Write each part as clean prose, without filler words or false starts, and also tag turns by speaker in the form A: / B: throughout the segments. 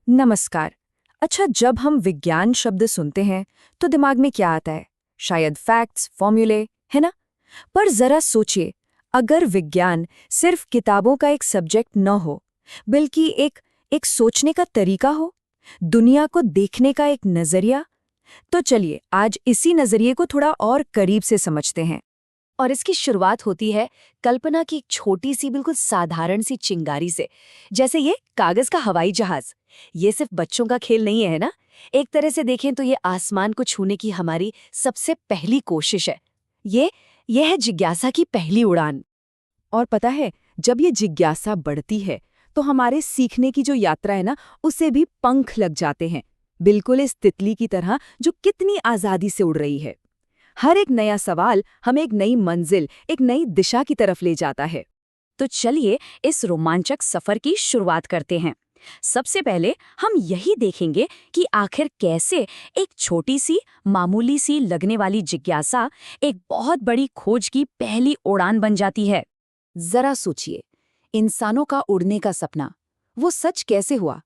A: नमस्कार। अच्छा, जब हम विज्ञान शब्द सुनते हैं तो दिमाग में क्या आता है? शायद फैक्ट्स, फॉर्मूले, है ना? पर जरा सोचिए, अगर विज्ञान सिर्फ किताबों का एक सब्जेक्ट न हो, बल्कि एक सोचने का तरीका हो, दुनिया को देखने का एक नजरिया, तो चलिए आज इसी नजरिए को थोड़ा और करीब से समझते हैं।
B: और इसकी शुरुआत होती है कल्पना की एक छोटी सी बिल्कुल साधारण सी चिंगारी से। जैसे ये कागज का हवाई जहाज। ये सिर्फ बच्चों का खेल नहीं है ना। एक तरह से देखें तो ये आसमान को छूने की हमारी सबसे पहली कोशिश है। ये है जिज्ञासा की पहली उड़ान।
A: और पता है, जब ये जिज्ञासा बढ़ती है तो हमारे सीखने की जो यात्रा है ना, उसे भी पंख लग जाते हैं, बिल्कुल इस तितली की तरह जो कितनी आजादी से उड़ रही है। हर एक नया सवाल हमें एक नई मंजिल, एक नई दिशा की तरफ ले जाता है।
B: तो चलिए इस रोमांचक सफर की शुरुआत करते हैं। सबसे पहले हम यही देखेंगे कि आखिर कैसे एक छोटी सी मामूली सी लगने वाली जिज्ञासा एक बहुत बड़ी खोज की पहली उड़ान बन जाती है।
A: जरा सोचिए, इंसानों का उड़ने का सपना, वो सच कैसे हुआ?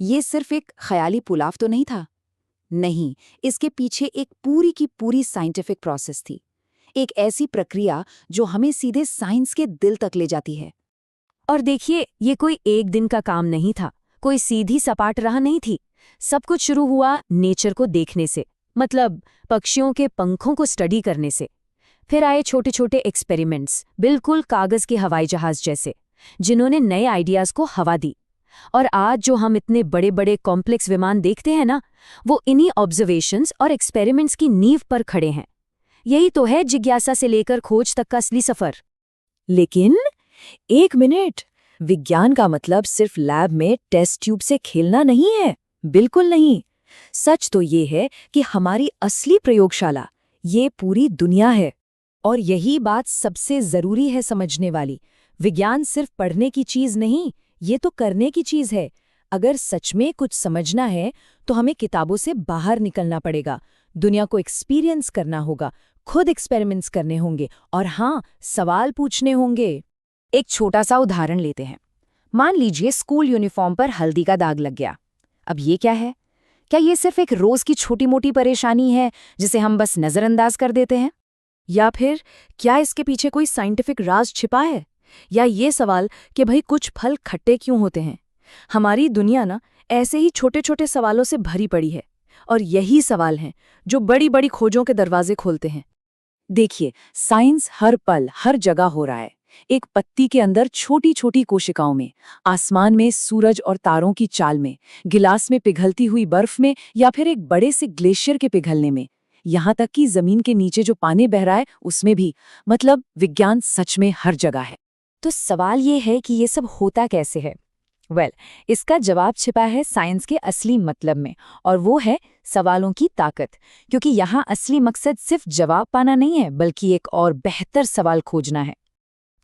A: ये सिर्फ एक ख्याली पुलाव तो नहीं था। नहीं, इसके पीछे एक पूरी की पूरी साइंटिफिक प्रोसेस थी। एक ऐसी प्रक्रिया जो हमें सीधे साइंस के दिल तक ले जाती है।
B: और देखिए, ये कोई एक दिन का काम नहीं था, कोई सीधी सपाट राह नहीं थी। सब कुछ शुरू हुआ नेचर को देखने से, मतलब पक्षियों के पंखों को स्टडी करने से। फिर आए छोटे छोटे एक्सपेरिमेंट्स, बिल्कुल कागज के हवाई जहाज जैसे, जिन्होंने नए आइडियाज को हवा दी। और आज जो हम इतने बड़े बड़े कॉम्प्लेक्स विमान देखते हैं ना, वो इन्हीं ऑब्जर्वेशंस और एक्सपेरिमेंट्स की नींव पर खड़े हैं। यही तो है जिज्ञासा से लेकर खोज तक का असली सफर।
A: लेकिन एक मिनट, विज्ञान का मतलब सिर्फ लैब में टेस्ट ट्यूब से खेलना नहीं है। बिल्कुल नहीं। सच तो ये है कि हमारी असली प्रयोगशाला ये पूरी दुनिया है। और यही बात सबसे जरूरी है समझने वाली। विज्ञान सिर्फ पढ़ने की चीज नहीं, ये तो करने की चीज है। अगर सच में कुछ समझना है तो हमें किताबों से बाहर निकलना पड़ेगा, दुनिया को एक्सपीरियंस करना होगा, खुद एक्सपेरिमेंट्स करने होंगे और हाँ, सवाल पूछने होंगे।
B: एक छोटा सा उदाहरण लेते हैं। मान लीजिए स्कूल यूनिफॉर्म पर हल्दी का दाग लग गया। अब ये क्या है? क्या ये सिर्फ एक रोज की छोटी मोटी परेशानी है जिसे हम बस नजरअंदाज कर देते हैं?
A: या फिर क्या इसके पीछे कोई साइंटिफिक राज छिपा है? या ये सवाल कि भाई कुछ फल खट्टे क्यों होते हैं? हमारी दुनिया ना ऐसे ही छोटे छोटे सवालों से भरी पड़ी है। और यही सवाल हैं जो बड़ी बड़ी खोजों के दरवाजे खोलते हैं। देखिए, साइंस हर पल हर जगह हो रहा है। एक पत्ती के अंदर छोटी छोटी कोशिकाओं में, आसमान में सूरज और तारों की चाल में, गिलास में पिघलती हुई बर्फ में, या फिर एक बड़े से ग्लेशियर के पिघलने में, यहाँ तक कि जमीन के नीचे जो पानी बह रहा है उसमें भी। मतलब विज्ञान सच में हर जगह है।
B: तो सवाल ये है कि ये सब होता कैसे है? इसका जवाब छिपा है साइंस के असली मतलब में, और वो है सवालों की ताकत। क्योंकि यहाँ असली मकसद सिर्फ जवाब पाना नहीं है, बल्कि एक और बेहतर सवाल खोजना है।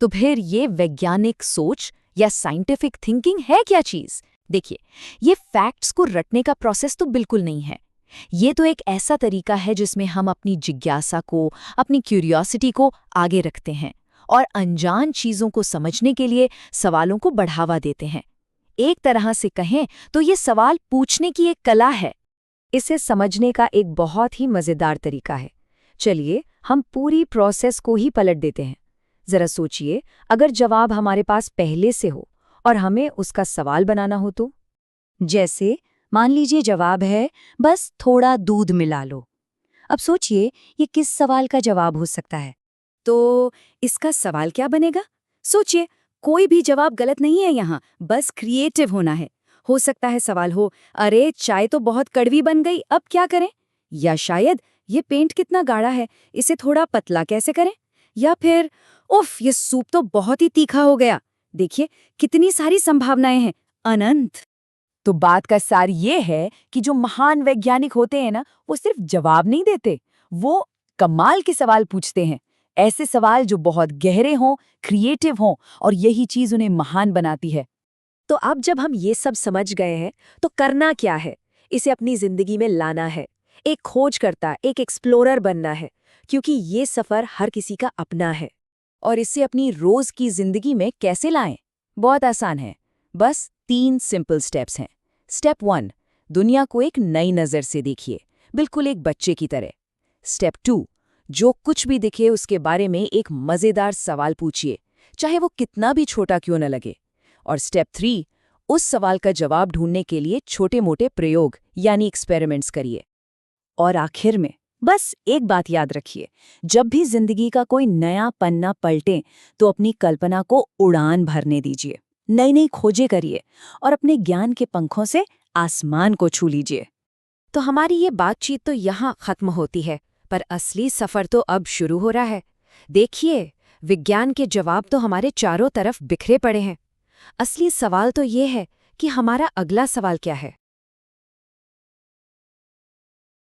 B: तो फिर ये वैज्ञानिक सोच या साइंटिफिक थिंकिंग है क्या चीज? देखिए, ये फैक्ट्स को रटने का प्रोसेस तो बिल्कुल नहीं है। ये तो एक ऐसा तरीका है जिसमें हम अपनी जिज्ञासा को, अपनी क्यूरियोसिटी को आगे रखते हैं और अनजान चीजों को समझने के लिए सवालों को बढ़ावा देते हैं। एक तरह से कहें तो ये सवाल पूछने की एक कला है। इसे समझने का एक बहुत ही मजेदार तरीका है। चलिए हम पूरी प्रोसेस को ही पलट देते हैं। जरा सोचिए, अगर जवाब हमारे पास पहले से हो और हमें उसका सवाल बनाना हो तो? जैसे मान लीजिए जवाब है बस थोड़ा दूध मिला लो। अब सोचिए ये किस सवाल का जवाब हो सकता है? तो इसका सवाल क्या बनेगा? सोचिए, कोई भी जवाब गलत नहीं है यहाँ, बस क्रिएटिव होना है। हो सकता है सवाल हो, अरे चाय तो बहुत कड़वी बन गई, अब क्या करें? या शायद ये पेंट कितना गाढ़ा है, इसे थोड़ा पतला कैसे करें? या फिर उफ, ये सूप तो बहुत ही तीखा हो गया। देखिए कितनी सारी संभावनाएं हैं, अनंत।
A: तो बात का सार ये है कि जो महान वैज्ञानिक होते हैं ना, वो सिर्फ जवाब नहीं देते, वो कमाल के सवाल पूछते हैं। ऐसे सवाल जो बहुत गहरे हों, क्रिएटिव हों, और यही चीज उन्हें महान बनाती है।
B: तो अब जब हम ये सब समझ गए हैं, तो करना क्या है? इसे अपनी जिंदगी में लाना है। एक खोजकर्ता, एक एक्सप्लोरर बनना है, क्योंकि ये सफर हर किसी का अपना है।
A: और इसे अपनी रोज की जिंदगी में कैसे लाएं? बहुत आसान है। बस 3 सिंपल स्टेप्स हैं।
B: स्टेप 1, दुनिया को एक नई नज़र से देखिए, बिल्कुल एक बच्चे की तरह। स्टेप 2, जो कुछ भी दिखे उसके बारे में एक मज़ेदार सवाल पूछिए, चाहे वो कितना भी छोटा क्यों न लगे। और स्टेप 3, उस सवाल का जवाब ढूंढने के लिए छोटे-मोटे प्रयोग यानी एक्सपेरिमेंट्स करिए। और आखिर में बस एक बात याद रखिए, जब भी जिंदगी का कोई नया पन्ना पलटे तो अपनी कल्पना को उड़ान भरने दीजिए, नई नई खोजें करिए और अपने ज्ञान के पंखों से आसमान को छू लीजिए।
A: तो हमारी ये बातचीत तो यहाँ खत्म होती है, पर असली सफर तो अब शुरू हो रहा है। देखिए, विज्ञान के जवाब तो हमारे चारों तरफ बिखरे पड़े हैं। असली सवाल तो ये है कि हमारा अगला सवाल क्या है।